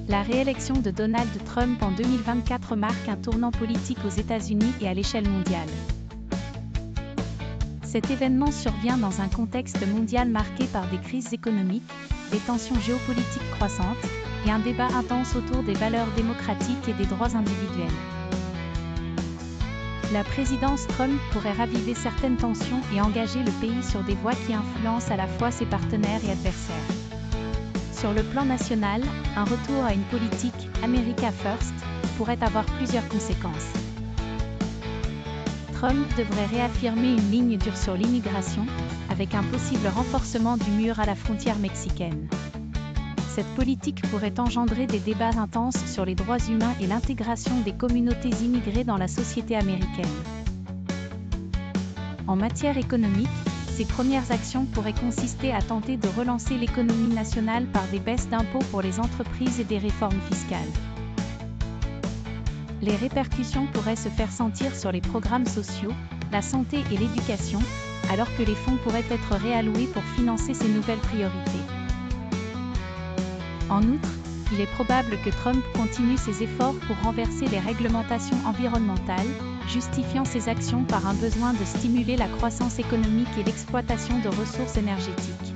La réélection de Donald Trump en 2024 marque un tournant politique aux États-Unis et à l'échelle mondiale. Cet événement survient dans un contexte mondial marqué par des crises économiques, des tensions géopolitiques croissantes, et un débat intense autour des valeurs démocratiques et des droits individuels. La présidence Trump pourrait raviver certaines tensions et engager le pays sur des voies qui influencent à la fois ses partenaires et adversaires. Sur le plan national, un retour à une politique « America First » pourrait avoir plusieurs conséquences. Trump devrait réaffirmer une ligne dure sur l'immigration, avec un possible renforcement du mur à la frontière mexicaine. Cette politique pourrait engendrer des débats intenses sur les droits humains et l'intégration des communautés immigrées dans la société américaine. En matière économique, ses premières actions pourraient consister à tenter de relancer l'économie nationale par des baisses d'impôts pour les entreprises et des réformes fiscales. Les répercussions pourraient se faire sentir sur les programmes sociaux, la santé et l'éducation, alors que les fonds pourraient être réalloués pour financer ces nouvelles priorités. En outre, il est probable que Trump continue ses efforts pour renverser les réglementations environnementales, justifiant ses actions par un besoin de stimuler la croissance économique et l'exploitation de ressources énergétiques.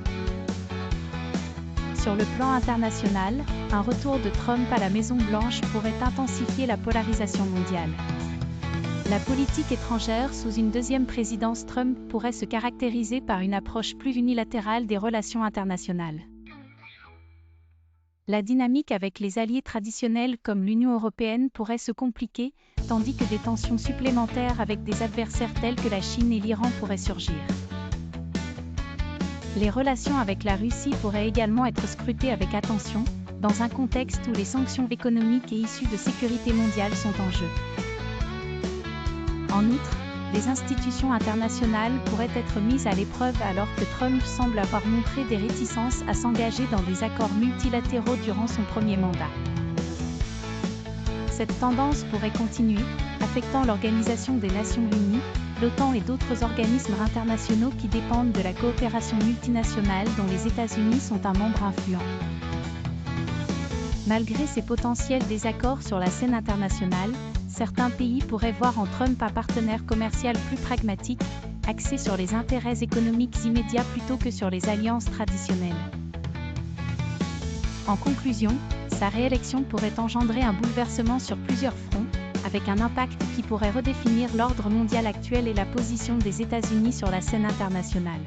Sur le plan international, un retour de Trump à la Maison-Blanche pourrait intensifier la polarisation mondiale. La politique étrangère sous une deuxième présidence Trump pourrait se caractériser par une approche plus unilatérale des relations internationales. La dynamique avec les alliés traditionnels comme l'Union européenne pourrait se compliquer, tandis que des tensions supplémentaires avec des adversaires tels que la Chine et l'Iran pourraient surgir. Les relations avec la Russie pourraient également être scrutées avec attention, dans un contexte où les sanctions économiques et issues de sécurité mondiale sont en jeu. En outre, les institutions internationales pourraient être mises à l'épreuve alors que Trump semble avoir montré des réticences à s'engager dans des accords multilatéraux durant son premier mandat. Cette tendance pourrait continuer, affectant l'Organisation des Nations Unies, l'OTAN et d'autres organismes internationaux qui dépendent de la coopération multinationale dont les États-Unis sont un membre influent. Malgré ces potentiels désaccords sur la scène internationale, certains pays pourraient voir en Trump un partenaire commercial plus pragmatique, axé sur les intérêts économiques immédiats plutôt que sur les alliances traditionnelles. En conclusion, sa réélection pourrait engendrer un bouleversement sur plusieurs fronts, avec un impact qui pourrait redéfinir l'ordre mondial actuel et la position des États-Unis sur la scène internationale.